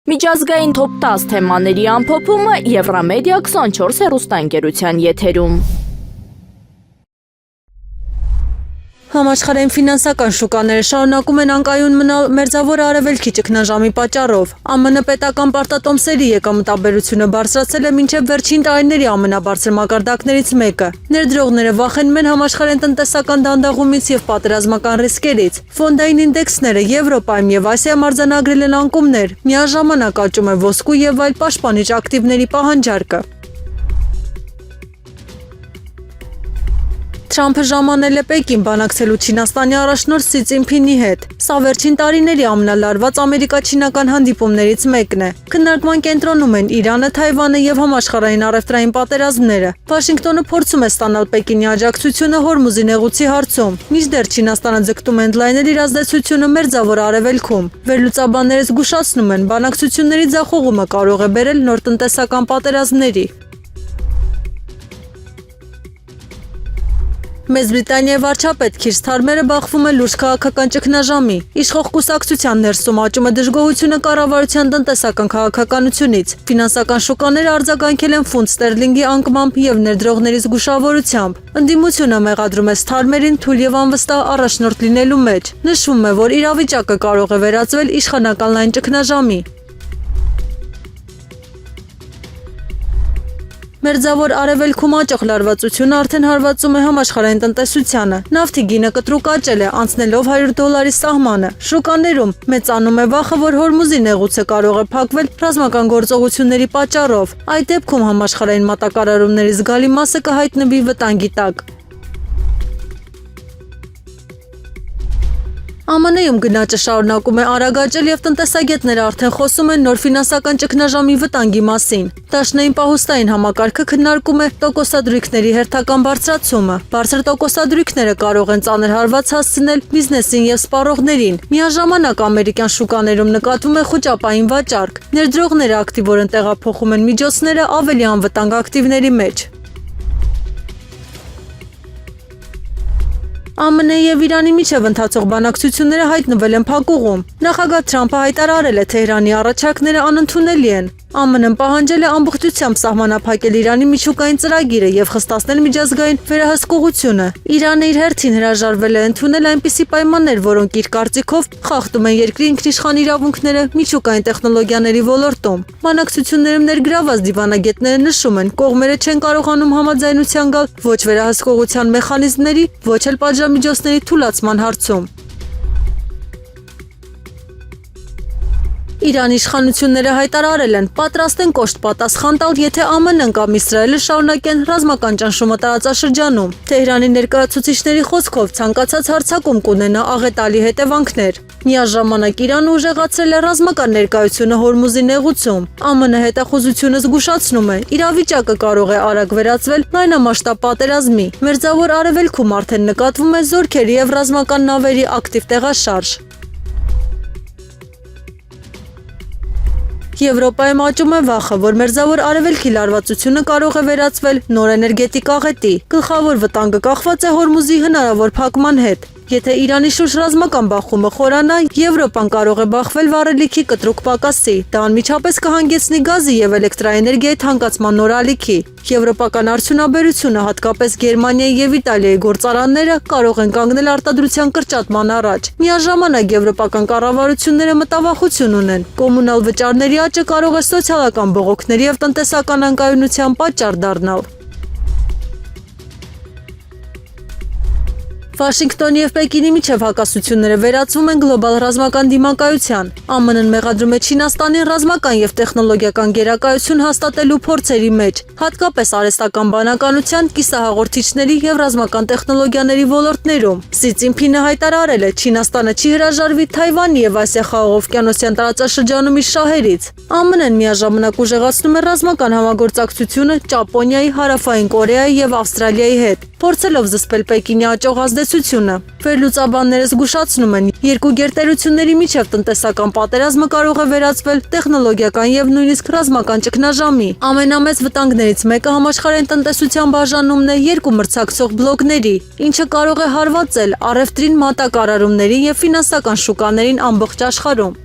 Միջազգային top 10 թեմաների ամփոփումը Եվրամեդիա 24 հեռուստաընկերության եթերում։ Համաշխարհային ֆինանսական շուկաները շարունակում են անկայուն մնալ Մերձավոր Արևելքի ճգնաժամի պատճառով։ ԱՄՆ պետական պարտատոմսերի եկամտաբերությունը բարձրացել է մինչև վերջին տարիների ամենաբարձր մակարդակներից մեկը։ Ներդրողները վախենում են համաշխարհային տնտեսական դանդաղումից եւ պատերազմական ռիսկերից։ Ֆոնդային ինդեքսները Եվրոպայում եւ Ասիայում արձանագրել են անկումներ։ Միաժամանակ աճում է ոսկու եւ այլ պաշտպանիչ ակտիվների պահանջարկը։ Թրամփը ժամանել է Պեկին բանակցելու Չինաստանի առաջնորդ Սի Ցզինփինի հետ։ Սա վերջին տարիների ամենալարված ամերիկա-չինական հանդիպումներից մեկն է։ Քննարկման կենտրոնում են Իրանը, Թայվանը եւ համաշխարհային առևտրային պատերազմները։ Վաշինգտոնը փորձում է ստանալ Պեկինի աջակցությունը Հորմուզի նեղուցի հարցում։ Մինչդեռ Չինաստանը ձգտում է ընդլայնել իր ազդեցությունը Մերձավոր Արևելքում։ Վերլուծաբանները զգուշացնում են, բանակցությունների ձախողումը կարող է բերել նոր տնտեսական պատերազմների։ Մեծ Բրիտանիայի վարչապետ Քիր Սթարմերը բախվում է լուրջ քաղաքական ճգնաժամի։ Իշխող կուսակցության ներսում աճում է դժգոհությունը կառավարության տնտեսական քաղաքականությունից։ Ֆինանսական շուկաները արձագանքել են ֆունտ ստերլինգի անկմամբ եւ ներդրողների զգուշավորությամբ։ Ընդդիմությունը մեղադրում է Սթարմերին թույլ եւ անվստահ առաջնորդ լինելու մեջ։ Նշվում է, որ իրավիճակը կարող է վերածվել իշխանական լայն ճգնաժամի։ Մերձավոր Արևելքում աճող լարվածությունը արդեն հարվածում է համաշխարհային տնտեսությանը։ Նավթի գինը կտրուկ աճել է, անցնելով $100 սահմանը։ Շուկաներում մեծանում է վախը, որ Հորմուզի նեղուցը կարող է փակվել ռազմական գործողությունների պատճառով։ Այդ դեպքում համաշխարհային մատակարարումների զգալի մասը կհայտնվի վտանգի տակ։ ԱՄՆ-ում գնաճը շարունակում է արագ աճել եւ տնտեսագետները արդեն խոսում են նոր ֆինանսական ճգնաժամի վտանգի մասին։ Դաշնային պահուստային համակարգը քննարկում է տոկոսադրույքների հերթական բարձրացումը։ Բարձր տոկոսադրույքները կարող են ծանր հարված հասցնել բիզնեսին եւ սպառողներին։ Միաժամանակ ամերիկյան շուկաներում նկատվում է խոճապային վաճառք։ Ներդրողները ակտիվորեն տեղափոխում են միջոցները ավելի անվտանգ ակտիվների մեջ։ ԱՄՆ եւ Իրանի միջև ընթացող բանակցությունները հայտնվել են փակուղում։ Նախագահ Թրամփը հայտարարել է Թեհրանի առաջարկները անընդունելի են։ ԱՄՆ-ն պահանջել է ամբողջությամբ սահմանափակել Իրանի միջուկային ծրագիրը եւ խստացնել միջազգային վերահսկողությունը։ Իրանը իր հերթին հրաժարվել է ընդունել այնպիսի պայմաններ, որոնք իր կարծիքով խախտում են երկրի ինքնիշխան իրավունքները միջուկային տեխնոլոգիաների ոլորտում։ Բանակցություններում ներգրաված դիվանագետները նշում են, կողմերը չեն կարողանում համաձայնության գալ ոչ վերահսկողության մեխանիզմների, ոչ էլ պատժամիջոցների թուլացման հարցում։ Իրանի իշխանությունները հայտարարել են, պատրաստ են կոշտ պատասխան տալ, եթե ԱՄՆ-ն կամ Իսրայելը շարունակեն ռազմական ճնշումը տարածաշրջանում։ Թեհրանի ներկայացուցիչների խոսքով ցանկացած հարձակում կունենա աղետալի հետևանքներ։ Միաժամանակ Իրանը ուժեղացրել է ռազմական ներկայությունը Հորմուզի նեղուցում։ ԱՄՆ հետախուզությունը զգուշացնում է, իրավիճակը կարող է արագ վերածվել լայնամասշտաբ պատերազմի։ Մերձավոր Արևելքում արդեն նկատվում է զորքերի եւ ռազմական նավերի ակտիվ տեղաշարժ։ Եվրոպայում աճում է վախը, որ Մերձավոր Արևելքի լարվածությունը կարող է վերածվել նոր էներգետիկ աղետի։ Գլխավոր վտանգը կախված է Հորմուզի հնարավոր փակման հետ։ Եթե Իրանի շուրջ ռազմական բախումը խորանա, Եվրոպան կարող է բախվել վառելիքի կտրուկ պակասի։ Դա անմիջապես կհանգեցնի գազի եւ էլեկտրաէներգիայի թանկացման նոր ալիքի։ Եվրոպական արդյունաբերությունը, հատկապես Գերմանիայի եւ Իտալիայի գործարանները, կարող են կանգնել արտադրության կրճատման առաջ։ Միաժամանակ եվրոպական կառավարությունները մտավախություն ունեն։ Կոմունալ վճարների աճը կարող է սոցիալական բողոքների եւ տնտեսական անկայունության պատճառ դառնալ։ Վաշինգտոնի եւ Պեկինի միջև հակասությունները վերածվում են գլոբալ ռազմական դիմակայության։ ԱՄՆ-ն մեղադրում է Չինաստանին ռազմական եւ տեխնոլոգիական գերակայություն հաստատելու փորձերի մեջ, հատկապես արհեստական բանականության, կիսահաղորդիչների եւ ռազմական տեխնոլոգիաների ոլորտներում։ Սի Ցզինփինը հայտարարել է, Չինաստանը չի հրաժարվի Թայվանի եւ Ասիա խաղաղօվկիանոսյան տարածաշրջանում իր շահերից։ ԱՄՆ-ն միաժամանակ ուժեղացնում է ռազմական համագործակցությունը Ճապոնիայի, Հարավային Կորեայի եւ Ավստրալիայի հետ, փորձելով զսպել Պեկինի աճող ազդեցությունը։ Վերլուծաբանները զգուշացնում են, երկու գերտերությունների միջև տնտեսական պատերազմը կարող է վերածվել տեխնոլոգիական եւ նույնիսկ ռազմական ճգնաժամի։ Ամենամեծ վտանգներից մեկը համաշխարհային տնտեսության բաժանումն է երկու մրցակցող բլոկների, ինչը կարող է հարվածել առևտրին, մատակարարումներին եւ ֆինանսական շուկաներին ամբողջ աշխարհում։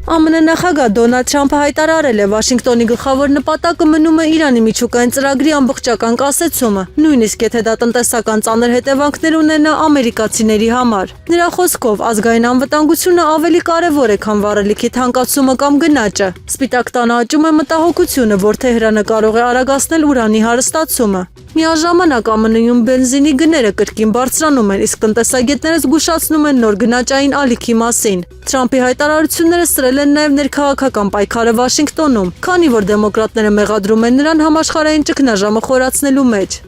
ԱՄՆ նախագահ Դոնալդ Թրամփը հայտարարել է, Վաշինգտոնի գլխավոր նպատակը մնում է Իրանի միջուկային ծրագրի ամբողջական կասեցումը, նույնիսկ եթե դա տնտեսական ծանր հետևանքներ ունենա ամերիկացիների համար։ Նրա խոսքով ազգային անվտանգությունը ավելի կարևոր է, քան վառելիքի թանկացումը կամ գնաճը։ Սպիտակ տանը աճում է մտահոգությունը, որ Թեհրանը կարող է արագացնել ուրանի հարստացումը։ Միաժամանակ ԱՄՆ-ում բենզինի գները կրկին բարձրանում են, իսկ տնտեսագետները զգուշացնում են նոր գնաճային ալիքի մասին։ Թրամփի հայտարարությունները սրել են նաև ներքաղաքական պայքարը Վաշինգտոնում, քանի որ դեմոկրատները մեղադրում են նրան համաշխարհային ճգնաժամը խորացնելու մեջ։